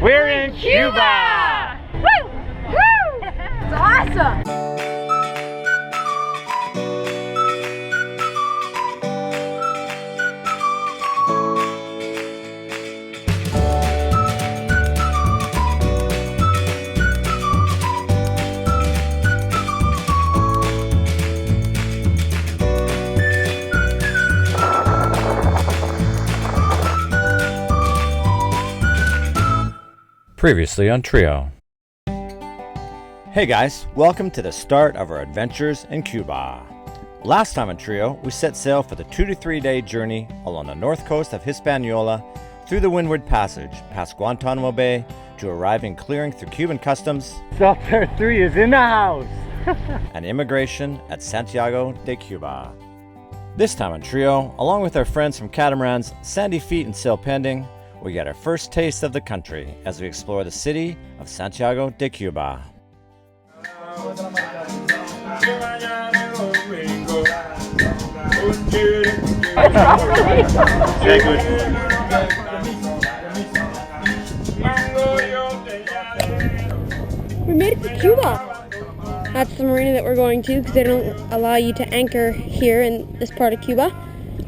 We're in Cuba! Woo! Woo! It's awesome! Previously on Trio. Hey guys, welcome to the start of our adventures in Cuba. Last time on Trio, we set sail for the 2 to 3 day journey along the north coast of Hispaniola through the Windward Passage, past Guantanamo Bay, to arriving clearing through Cuban customs. SE3 is in the house! And immigration at Santiago de Cuba. This time on Trio, along with our friends from Catamarans, Sandy Feet and Sail Pending, we get our first taste of the country as we explore the city of Santiago de Cuba. We made it to Cuba. That's the marina that we're going to because they don't allow you to anchor here in this part of Cuba.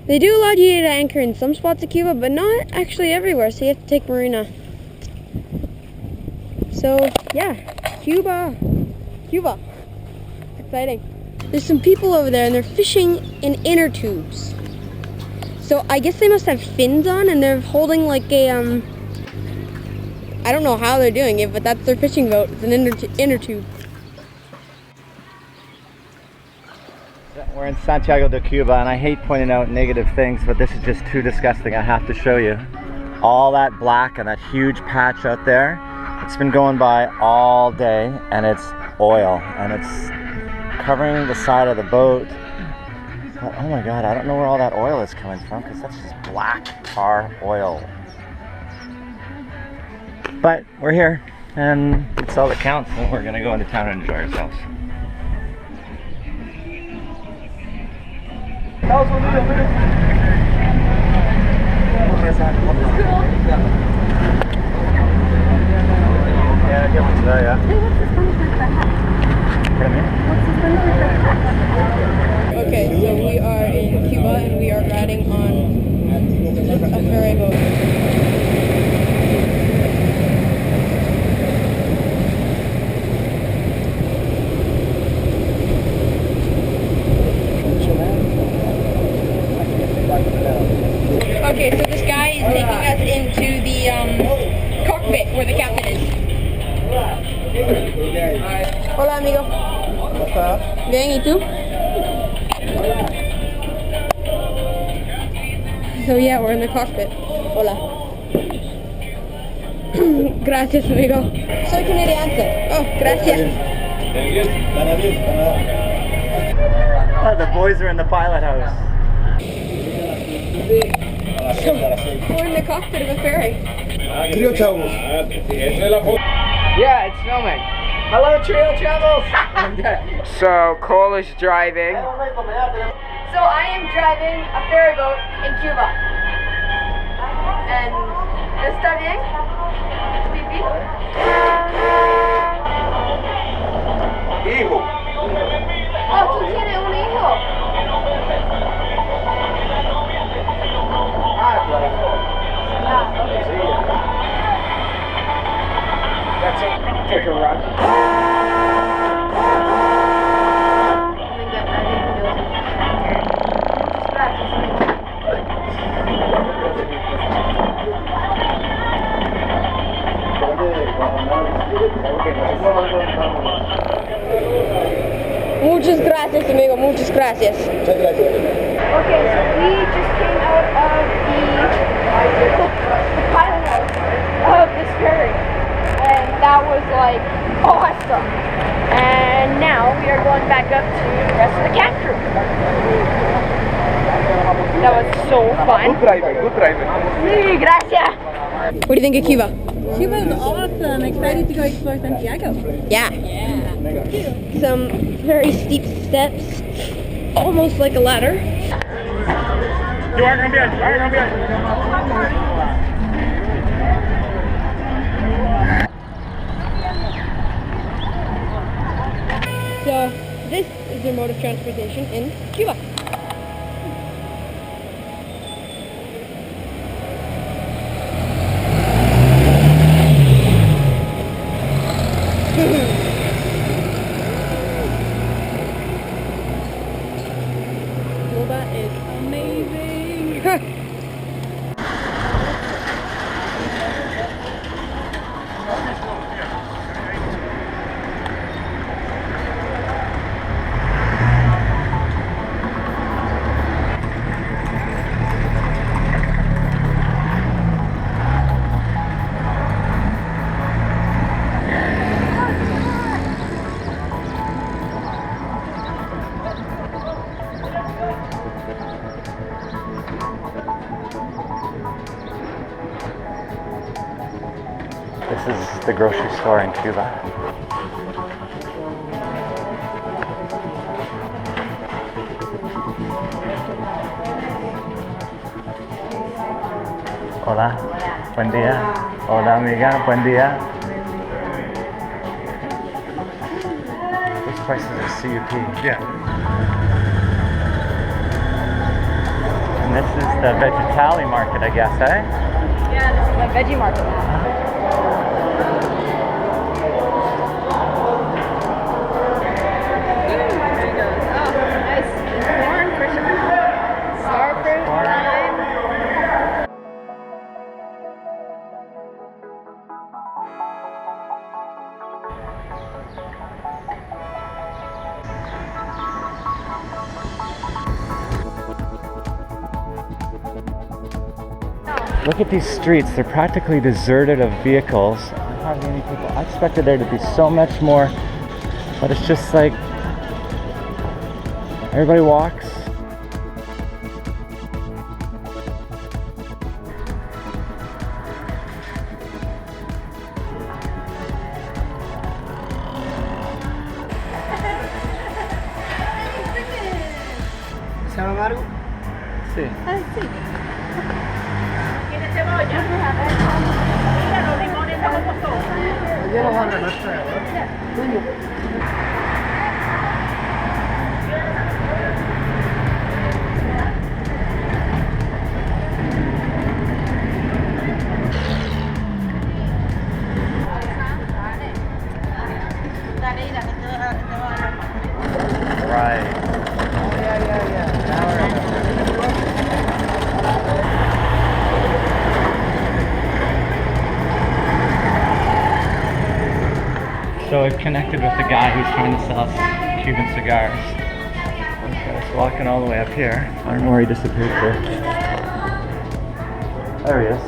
They do allow you to anchor in some spots of Cuba, but not actually everywhere, so you have to take marina. So, yeah, Cuba. Cuba. Exciting. There's some people over there, and they're fishing in inner tubes. So I guess they must have fins on, and they're holding like a, I don't know how they're doing it, but that's their fishing boat. It's an inner tube. We're in Santiago de Cuba, and I hate pointing out negative things, but this is just too disgusting. I have to show you. All that black and that huge patch out there, it's been going by all day, and it's oil, and it's covering the side of the boat. But, oh my God, I don't know where all that oil is coming from, because that's just black tar oil. But we're here, and it's all that counts, and we're gonna go into town and enjoy ourselves. That was a little bit. Yeah, get one today, yeah. Hey, what's the punishment for that? Pardon me? What's the punishment for that? Okay, so we are in Cuba and we are riding on a ferry boat. Okay, so this guy is taking us into the cockpit where the captain is. Hola, amigo. Bien, ¿y tú? So yeah, we're in the cockpit. Hola. Gracias, amigo. Soy canadiense. Oh, gracias. Oh, the boys are in the pilot house. So, we're in the cockpit of a ferry. Yeah, it's filming. Hello, Trio Travels! So, Cole is driving. So I am driving a ferry boat in Cuba. And ¿está bien? ¿Pipi? Hijo. Oh, tú tienes un hijo. That's it. Take a run. Muchas gracias, amigo. Muchas gracias. Muchas gracias. Okay, so we just came out of the pilot house of this ferry, and that was like awesome. And now we are going back up to the rest of the camp crew. That was so fun. Good driving, good driving. Sí, gracias. What do you think of Cuba? Cuba is awesome. Excited to go explore Santiago. Yeah. Some very steep steps, almost like a ladder. You are going to be transportation in Cuba. Well, that is amazing. This is the grocery store in Cuba. Hola, buen día. Hola amiga, buen día. These prices are CUP. Yeah. And this is the vegetali market, I guess, eh? Yeah, this is the veggie market now. Look at these streets, they're practically deserted of vehicles. I don't have any people. I expected there to be so much more, but it's just like everybody walks. Sí. Right. Oh yeah. Now I remember. So I've connected with the guy who's trying to sell us Cuban cigars. Okay, it's walking all the way up here. I don't know where he disappeared to. There he is.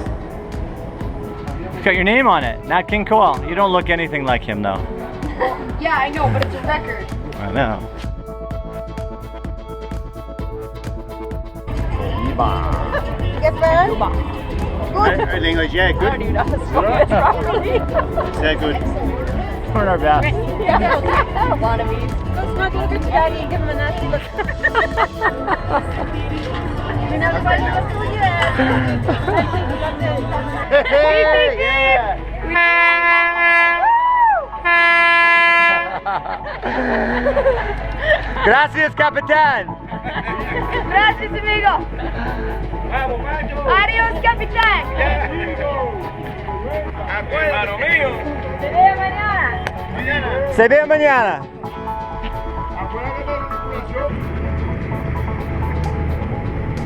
It's got your name on it, Nat King Cole. You don't look anything like him though. Yeah, I know, but it's a record. I know. Get there? Good. English, yeah, good. Oh, dude, I was spoken properly. Yeah, good. We're in our best. Yeah, wannabes. Go snuggle with your daddy and give him a nasty look. You never find out what's going Gracias, Capitán. Gracias, amigo. Adiós, Capitán. Hermano mío. Se ve mañana. Se ve mañana.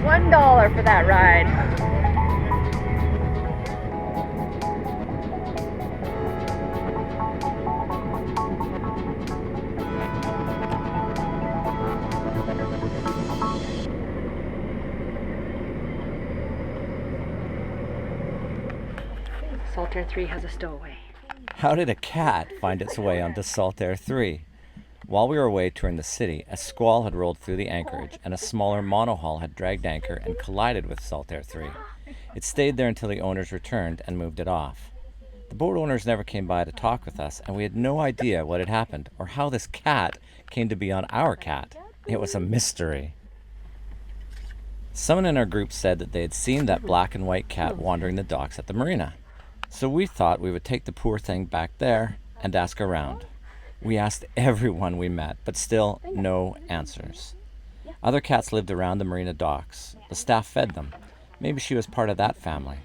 $1 for that ride. Saltair 3 has a stowaway. How did a cat find its way onto Saltair 3? While we were away touring the city, a squall had rolled through the anchorage and a smaller monohull had dragged anchor and collided with Saltair 3. It stayed there until the owners returned and moved it off. The boat owners never came by to talk with us, and we had no idea what had happened or how this cat came to be on our cat. It was a mystery. Someone in our group said that they had seen that black and white cat wandering the docks at the marina. So we thought we would take the poor thing back there and ask around. We asked everyone we met, but still no answers. Other cats lived around the marina docks. The staff fed them. Maybe she was part of that family.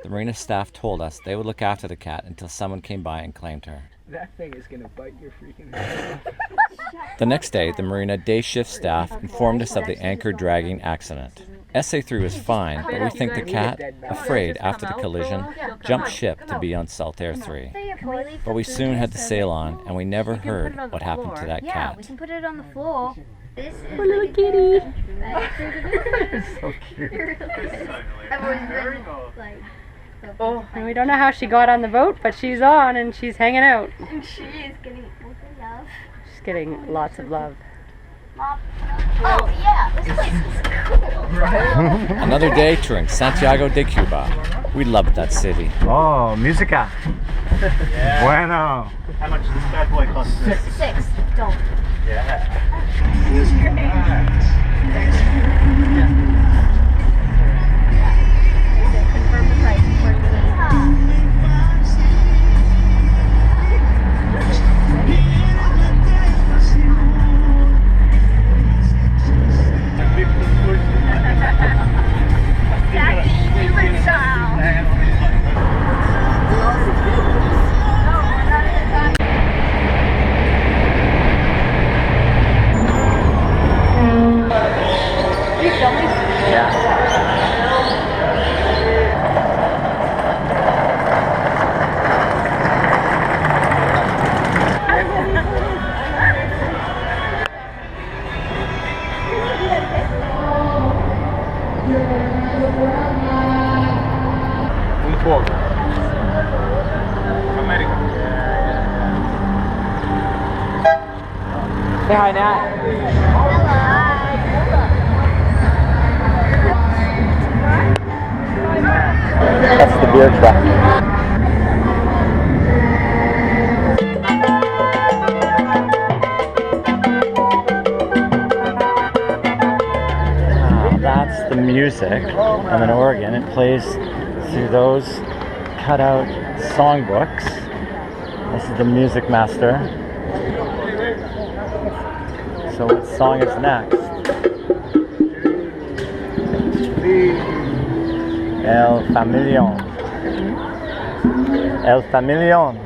The marina staff told us they would look after the cat until someone came by and claimed her. That thing is gonna bite your freaking head off. The next day, the marina day shift staff informed us of the anchor dragging accident. SE3 was fine, but we think the cat, afraid after the collision, jumped ship to be on Saltaire 3. But we soon had to sail on, and we never heard what happened to that Yeah, cat. we can put it on the floor. This is Poor little kitty. It's so cute. I've always been like. Oh, and we don't know how she got on the boat, but she's on and she's hanging out. And she is getting love. She's getting lots of love. Mom. Oh yeah, this place is cool. Another day touring Santiago de Cuba. We loved that city. Oh, Musica. Yeah. Bueno. How much does this bad boy cost? $6. Don't. Yeah. Confirm the price before you leave. Cuban style. Say hi, Nat. That's the beer truck. That's the music, and in Oregon it plays through those cutout songbooks. This is the music master. So what song is next? El Familion. El Familion.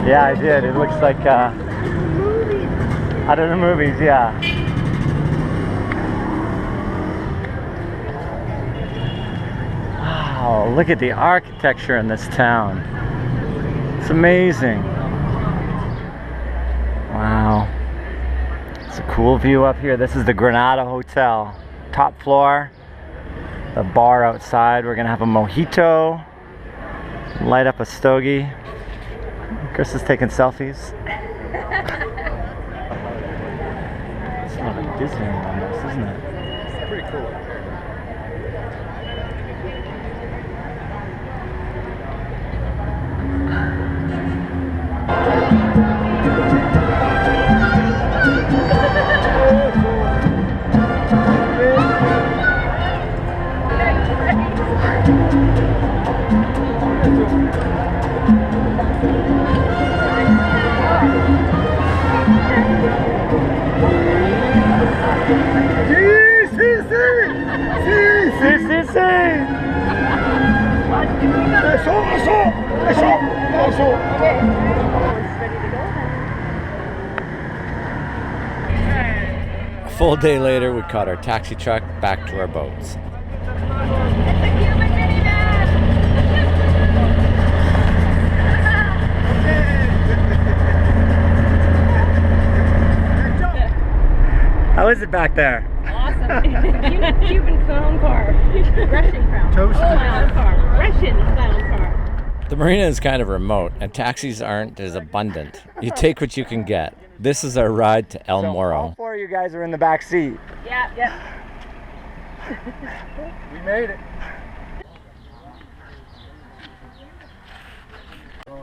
Yeah, I did. It looks like out of the movies, yeah. Wow, look at the architecture in this town. It's amazing. Wow. It's a cool view up here. This is the Granada Hotel. Top floor. The bar outside. We're gonna have a mojito. Light up a stogie. Chris is taking selfies. It's not like Disneyland almost, isn't it? It's pretty cool. A full day later, we caught our taxi truck back to our boats. How is it back there? Awesome. Cuban clown car. Russian clown. Clown car. Russian clown car. The marina is kind of remote, and taxis aren't as abundant. You take what you can get. This is our ride to El Morro. All four of you guys are in the back seat. Yeah. We made it.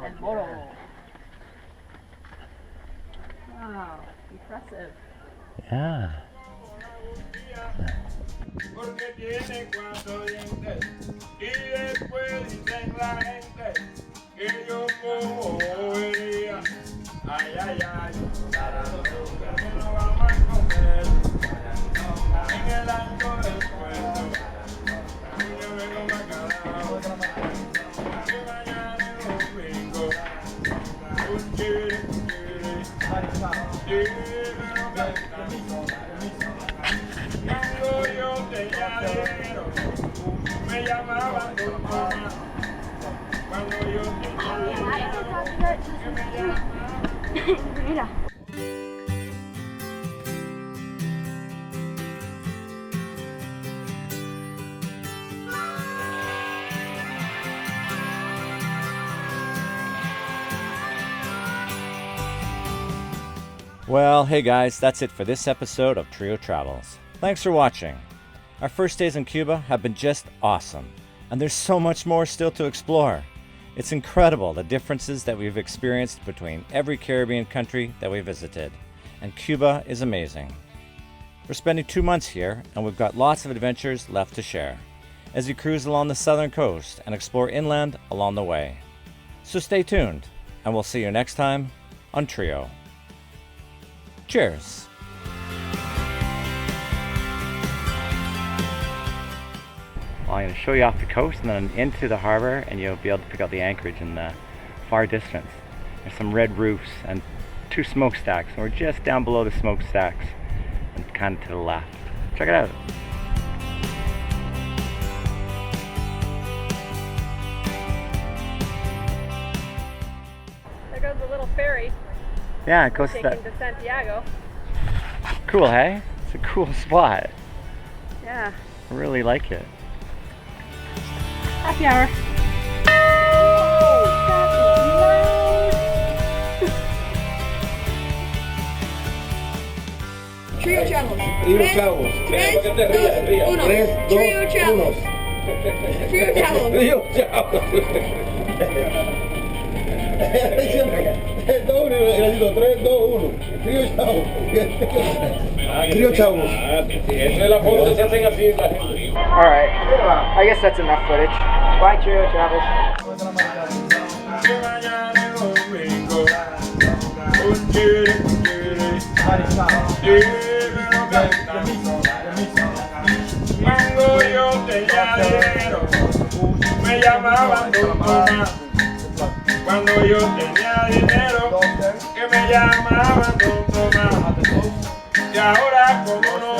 and Moro. Wow, impressive. Yeah. Porque tiene 4 dientes y después dicen la gente que yo cogería. Ay, ay, ay, para nosotros que no vamos a comer en el alto del puerto. Yo vengo bacalao, que mañana es domingo. Un chile, cuando yo tenía dinero, me llamaban Don Tomás. Cuando yo tenía dinero, que me llamaban. Mira. Well, hey guys, that's it for this episode of Trio Travels. Thanks for watching. Our first days in Cuba have been just awesome, and there's so much more still to explore. It's incredible the differences that we've experienced between every Caribbean country that we visited, and Cuba is amazing. We're spending 2 months here, and we've got lots of adventures left to share as we cruise along the southern coast and explore inland along the way. So stay tuned, and we'll see you next time on Trio. Cheers! Well, I'm going to show you off the coast and then into the harbor, and you'll be able to pick out the anchorage in the far distance. There's some red roofs and 2 smokestacks, and we're just down below the smokestacks and kind of to the left. Check it out. There goes the little ferry Yeah, it goes to taking that. to Santiago. Cool, hey? It's a cool spot. Yeah. I really like it. Happy hour. Trio Travels. Trio Travels. Tres, dos, uno. Trio Travels. Trio Travels. Trio Travels. Trio Travels. Alright, I guess that's enough footage. Bye, Trio Travels. Que mañana es domingo. Un chile, cuando yo tenía dinero, me llamaban Don Tomás. Cuando yo tenía dinero, que me llamaban Don Tomás. Y ahora como no